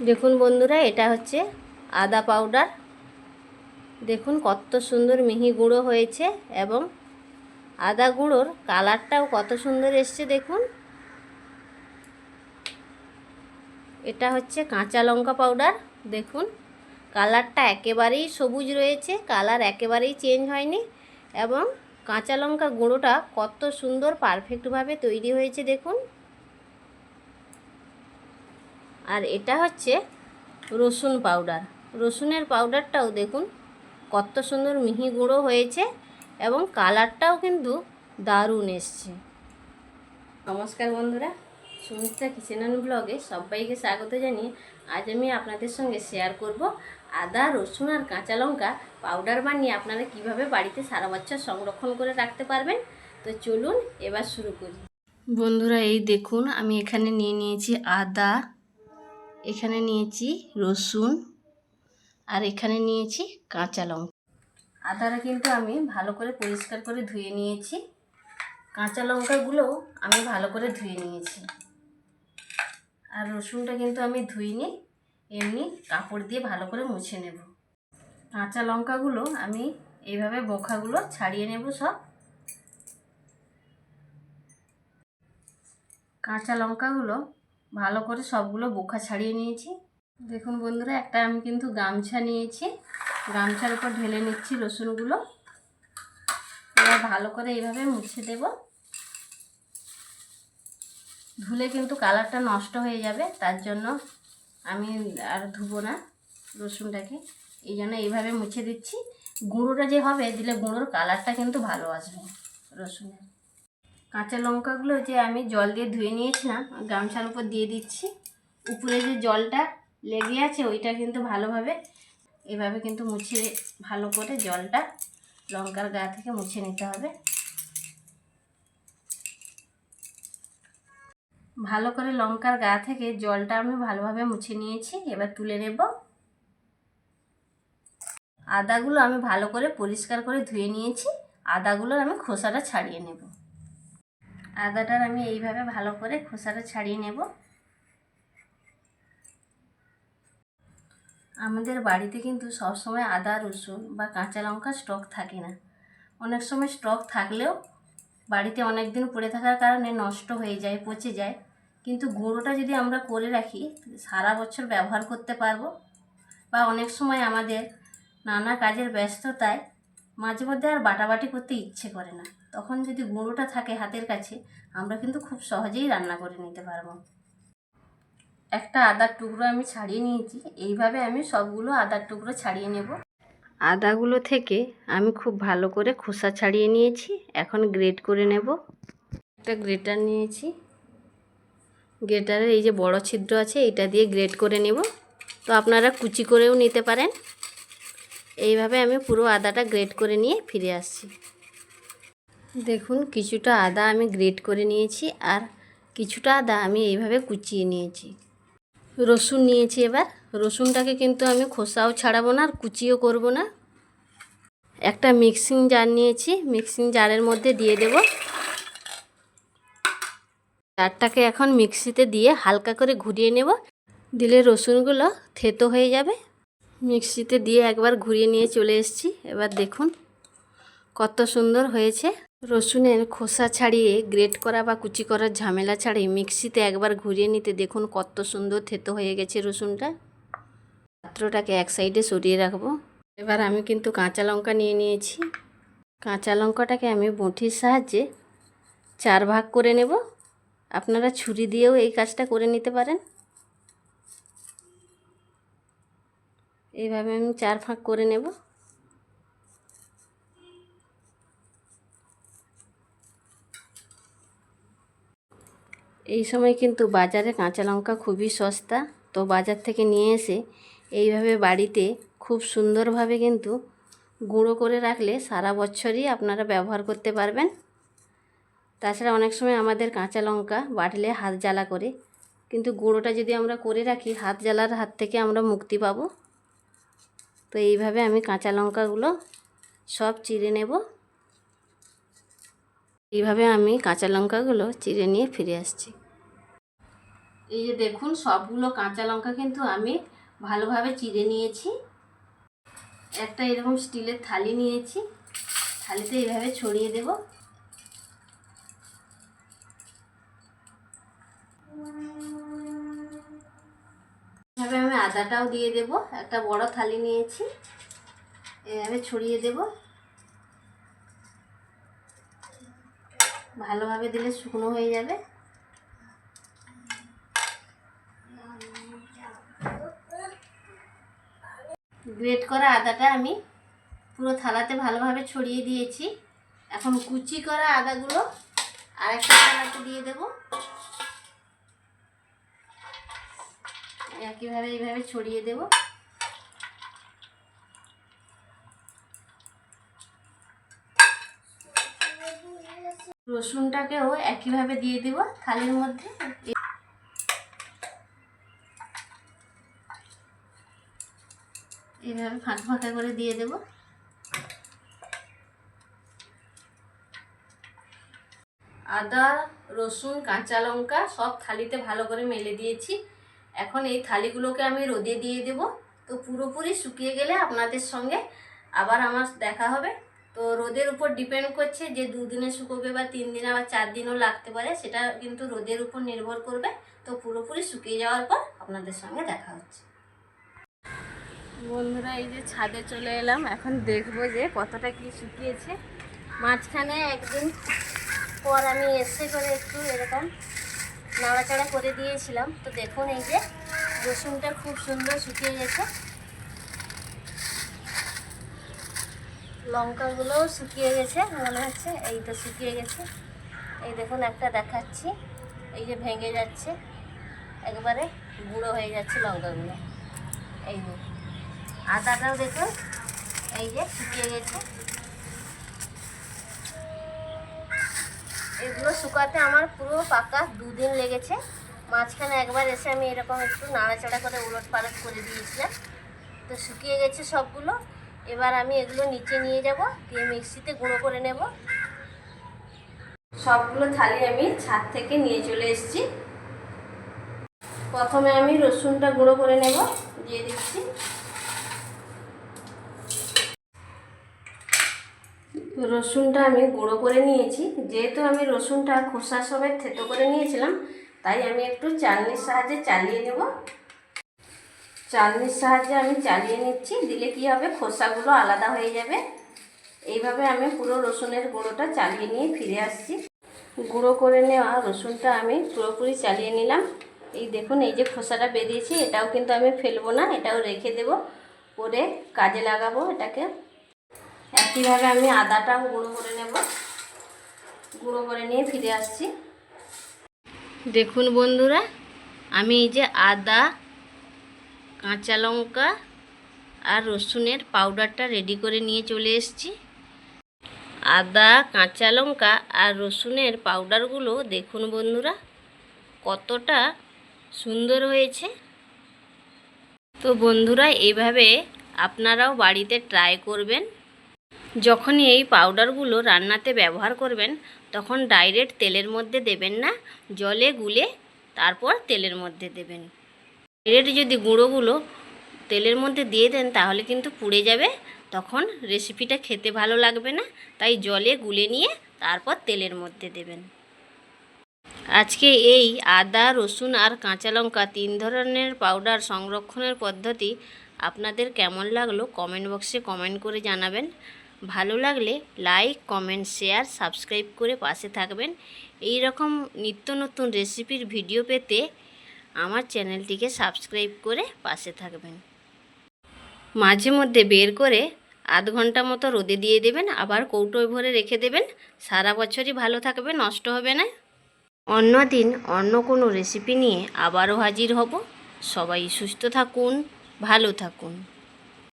দেখুন বন্ধুরা, এটা হচ্ছে আদা পাউডার। দেখুন কত সুন্দর মিহি গুঁড়ো হয়েছে এবং আদা গুঁড়োর কালারটাও কত সুন্দর এসছে। দেখুন, এটা হচ্ছে কাঁচা লঙ্কা পাউডার। দেখুন কালারটা একেবারেই সবুজ রয়েছে, কালার একেবারেই চেঞ্জ হয়নি এবং কাঁচা লঙ্কা গুঁড়োটা কত সুন্দর পারফেক্টভাবে তৈরি হয়েছে। দেখুন, আর এটা হচ্ছে রসুন পাউডার। রসুনের পাউডারটাও দেখুন কত সুন্দর মিহি গুঁড়ো হয়েছে এবং কালারটাও কিন্তু দারুণ এসছে। নমস্কার বন্ধুরা, সুমিত্রা কিচেন অ্যান্ড ব্লগে সবাইকে স্বাগত জানিয়ে আজ আমি আপনাদের সঙ্গে শেয়ার করব আদা, রসুন আর কাঁচা লঙ্কা পাউডার বানিয়ে আপনারা কিভাবে বাড়িতে সারা বছর সংরক্ষণ করে রাখতে পারবেন। তো চলুন এবার শুরু করি। বন্ধুরা, এই দেখুন আমি এখানে নিয়ে নিয়েছি আদা, এখানে নিয়েছি রসুন আর এখানে নিয়েছি কাঁচা লঙ্কা। আদাটা কিন্তু আমি ভালো করে পরিষ্কার করে ধুয়ে নিয়েছি, কাঁচা লঙ্কাগুলোও আমি ভালো করে ধুয়ে নিয়েছি, আর রসুনটা কিন্তু আমি ধুইনি, এমনি কাপড় দিয়ে ভালো করে মুছে নেব। কাঁচা লঙ্কাগুলো আমি এইভাবে বোখাগুলো ছাড়িয়ে নেব সব। কাঁচা লঙ্কাগুলো ভালো করে সবগুলো বোখা ছাড়িয়ে নিয়েছি। দেখুন বন্ধুরা, একটা আমি কিন্তু গামছা নিয়েছি, গামছার উপর ঢেলে নিচ্ছি রসুনগুলো। এবার ভালো করে এইভাবে মুছে দেব, ধুলে কিন্তু কালারটা নষ্ট হয়ে যাবে, তার জন্য আমি আর ধুবো না রসুনটাকে, এই জন্য এইভাবে মুছে দিচ্ছি। গুঁড়োটা যে হবে দিলে গুঁড়োর কালারটা কিন্তু ভালো আসবে রসুনের। কাঁচা লঙ্কাগুলো যে আমি জল দিয়ে ধুয়ে নিয়েছিলাম গামছার উপর দিয়ে দিচ্ছি। উপরে যে জলটা লেগে আছে ওইটা কিন্তু ভালোভাবে এভাবে কিন্তু মুছে, ভালো করে জলটা লঙ্কার গা থেকে মুছে নিতে হবে। ভালো করে লঙ্কার গা থেকে জলটা আমি ভালোভাবে মুছে নিয়েছি, এবার তুলে নেব। আদাগুলো আমি ভালো করে পরিষ্কার করে ধুয়ে নিয়েছি, আদাগুলোর আমি খোসাটা ছাড়িয়ে নেব। আদাটার আমি এইভাবে ভালো করে খোসাটা ছাড়িয়ে নেব। আমাদের বাড়িতে কিন্তু সবসময় আদা, রসুন বা কাঁচা লঙ্কা স্টক থাকে না। অনেক সময় স্টক থাকলেও বাড়িতে অনেক দিন পড়ে থাকার কারণে নষ্ট হয়ে যায়, পচে যায়। কিন্তু গুঁড়োটা যদি আমরা করে রাখি সারা বছর ব্যবহার করতে পারবো। বা অনেক সময় আমাদের নানা কাজের ব্যস্ততায় মাঝে মধ্যে আর বাটাবাটি করতে ইচ্ছে করে না, তখন যদি গুঁড়োটা থাকে হাতের কাছে আমরা কিন্তু খুব সহজেই রান্না করে নিতে পারবো। একটা আদার টুকরো আমি ছাড়িয়ে নিয়েছি, এইভাবে আমি সবগুলো আদার টুকরো ছাড়িয়ে নেব। আদাগুলো থেকে আমি খুব ভালো করে খোসা ছাড়িয়ে নিয়েছি, এখন গ্রেট করে নেব। একটা গ্রেটার নিয়েছি, গ্রেটারের এই যে বড় ছিদ্র আছে এটা দিয়ে গ্রেট করে নেব। তো আপনারা কুচি করেও নিতে পারেন। এইভাবে আমি পুরো আদাটা গ্রেট করে নিয়ে ফিরে আসছি। দেখুন কিছুটা আদা আমি গ্রেট করে নিয়েছি আর কিছুটা আদা আমি এইভাবে কুচিয়ে নিয়েছি। রসুন নিয়েছি, এবার রসুনটাকে কিন্তু আমি খোসাও ছাড়াবো না আর কুচিও করব না। একটা মিক্সিং জার নিয়েছি, মিক্সিং জারের মধ্যে দিয়ে দেব। জারটাকে এখন মিক্সিতে দিয়ে হালকা করে ঘুরিয়ে নেব, দিলে রসুনগুলো থেতো হয়ে যাবে। মিক্সিতে দিয়ে একবার ঘুরিয়ে নিয়ে চলে এসেছি। এবার দেখুন কত সুন্দর হয়েছে। রসুনের খোসা ছাড়িয়ে গ্রেট করা বা কুচি করার ঝামেলা ছাড়িয়ে মিক্সিতে একবার ঘুরিয়ে নিতে দেখুন কত সুন্দর থেতো হয়ে গেছে রসুনটা। পাত্রটাকে এক সাইডে সরিয়ে রাখবো। এবার আমি কিন্তু কাঁচা লঙ্কা নিয়ে নিয়েছি, কাঁচা লঙ্কাটাকে আমি বঁটির সাহায্যে 4 ভাগ করে নেব। আপনারা ছুরি দিয়েও এই কাজটা করে নিতে পারেন। এইভাবে আমি 4 ভাগ করে নেব। এই সময় কিন্তু বাজারে কাঁচা লঙ্কা খুবই সস্তা, তো বাজার থেকে নিয়ে এসে এইভাবে বাড়িতে খুব সুন্দরভাবে কিন্তু গুঁড়ো করে রাখলে সারা বছরই আপনারা ব্যবহার করতে পারবেন। তাছাড়া অনেক সময় আমাদের কাঁচা লঙ্কা বাটলে হাত জ্বালা করে, কিন্তু গুঁড়োটা যদি আমরা করে রাখি হাত জ্বালার হাত থেকে আমরা মুক্তি পাবো। তো এইভাবে আমি কাঁচা লঙ্কাগুলো সব চিড়ে নেব। এইভাবে আমি কাঁচা লঙ্কাগুলো চিড়ে নিয়ে ফিরে আসছি। এই যে দেখুন সবগুলো কাঁচা লঙ্কা কিন্তু আমি ভালোভাবে চিড়ে নিয়েছি। একটা এরকম স্টিলের থালি নিয়েছি, থালিতে এইভাবে ছড়িয়ে দেব। এভাবে আমি আদাটাও দিয়ে দেব। একটা বড় থালি নিয়েছি, এভাবে ছড়িয়ে দেব। ভালোভাবে দিলে শুকনো হয়ে যাবে। গ্রেট করা আদাটা আমি পুরো থালাতে ভালোভাবে ছড়িয়ে দিয়েছি। এখন কুচি করা আদাগুলো আরেকটা থালাতে দিয়ে দেব। একইভাবে এইভাবে ছড়িয়ে দেব। রসুনটাকেও একইভাবে দিয়ে দেব থালির মধ্যে। এইভাবে ফাঁকা ফাঁকা করে দিয়ে দেব। আদা, রসুন, কাঁচা লঙ্কা সব থালিতে ভালো করে মেলে দিয়েছি। এখন এই থালিগুলোকে আমি রোদে দিয়ে দেব। তো পুরোপুরি শুকিয়ে গেলে আপনাদের সঙ্গে আবার আমার দেখা হবে। তো রোদের উপর ডিপেন্ড করছে যে 2 দিনে শুকোবে বা 3 দিনে বা 4 দিনও লাগতে পারে, সেটা কিন্তু রোদের উপর নির্ভর করবে। তো পুরোপুরি শুকিয়ে যাওয়ার পর আপনাদের সঙ্গে দেখা হচ্ছে। বন্ধুরা, এই যে ছাদে চলে এলাম, এখন দেখবো যে কতটা কি শুকিয়েছে। মাঝখানে একদিন পর আমি এসে করে একটু এরকম নাড়াচাড়া করে দিয়েছিলাম। তো দেখুন এই যে রসুনটা খুব সুন্দর শুকিয়ে গেছে, লঙ্কাগুলোও শুকিয়ে গেছে মনে হচ্ছে। এই তো শুকিয়ে গেছে, এই দেখুন একটা দেখাচ্ছি, এই যে ভেঙে যাচ্ছে, একবারে গুঁড়ো হয়ে যাচ্ছে লঙ্কাগুলো। এই যে আদাটাও দেখুন এই যে শুকিয়ে গেছে। এগুলো শুকাতে আমার পুরো পাকা 2 দিন লেগেছে। মাঝখানে একবার এসে আমি এরকম একটু নাড়াচাড়া করে উলট পালট করে দিয়েছিলাম। তো শুকিয়ে গেছে সবগুলো। এবার আমি এগুলো নিচে নিয়ে যাব, দিয়ে মিক্সিতে গুঁড়ো করে নেব। সবগুলো থালি আমি ছাদ থেকে নিয়ে চলে এসেছি। প্রথমে আমি রসুনটা গুঁড়ো করে নেব, দিয়ে দিচ্ছি। রসুনটা আমি গুঁড়ো করে নিয়েছি। যেহেতু আমি রসুনটা খোসা সমেত থেতো করে নিয়েছিলাম, তাই আমি একটু চালনির সাহায্যে চালিয়ে নেব। চালনির সাহায্যে আমি চালিয়ে নিচ্ছি, দিলে কি হবে খোসাগুলো আলাদা হয়ে যাবে। এইভাবে আমি পুরো রসুনের গুঁড়োটা চালিয়ে নিয়ে ফিরে আসছি। গুঁড়ো করে নেওয়া রসুনটা আমি পুরোপুরি চালিয়ে নিলাম। এই দেখুন এই যে খোসাটা বেরিয়েছে, এটাও কিন্তু আমি ফেলবো না, এটাও রেখে দেব, পরে কাজে লাগাবো এটাকে। একইভাবে আমি আদাটাও গুঁড়ো করে নেব। গুঁড়ো করে নিয়ে ফিরে আসছি। দেখুন বন্ধুরা, আমি এই যে আদা, কাঁচা লঙ্কা আর রসুনের পাউডারটা রেডি করে নিয়ে চলে এসেছি। আদা, কাঁচা লঙ্কা আর রসুনের পাউডারগুলো দেখুন বন্ধুরা কতটা সুন্দর হয়েছে। তো বন্ধুরা, এইভাবে আপনারাও বাড়িতে ট্রাই করবেন। যখনই এই পাউডারগুলো রান্নাতে ব্যবহার করবেন, তখন ডাইরেক্ট তেলের মধ্যে দেবেন না, জলে গুলে তারপর তেলের মধ্যে দেবেন। ডাইরেক্ট যদি গুঁড়োগুলো তেলের মধ্যে দিয়ে দেন তাহলে কিন্তু পুড়ে যাবে, তখন রেসিপিটা খেতে ভালো লাগবে না। তাই জলে গুলে নিয়ে তারপর তেলের মধ্যে দেবেন। আজকে এই আদা, রসুন আর কাঁচা লঙ্কা 3 ধরনের পাউডার সংরক্ষণের পদ্ধতি আপনাদের কেমন লাগলো কমেন্ট বক্সে কমেন্ট করে জানাবেন। ভালো লাগলে লাইক, কমেন্ট, শেয়ার, সাবস্ক্রাইব করে পাশে থাকবেন। এই রকম নিত্য নতুন রেসিপির ভিডিও পেতে আমার চ্যানেলটিকে সাবস্ক্রাইব করে পাশে থাকবেন। মাঝে মধ্যে বের করে আধ ঘন্টা মতো রোদে দিয়ে দেবেন, আবার কৌটোয় ভরে রেখে দেবেন। সারা বছরই ভালো থাকবে, নষ্ট হবে না। অন্য দিন অন্য কোনো রেসিপি নিয়ে আবারও হাজির হব। সবাই সুস্থ থাকুন, ভালো থাকুন।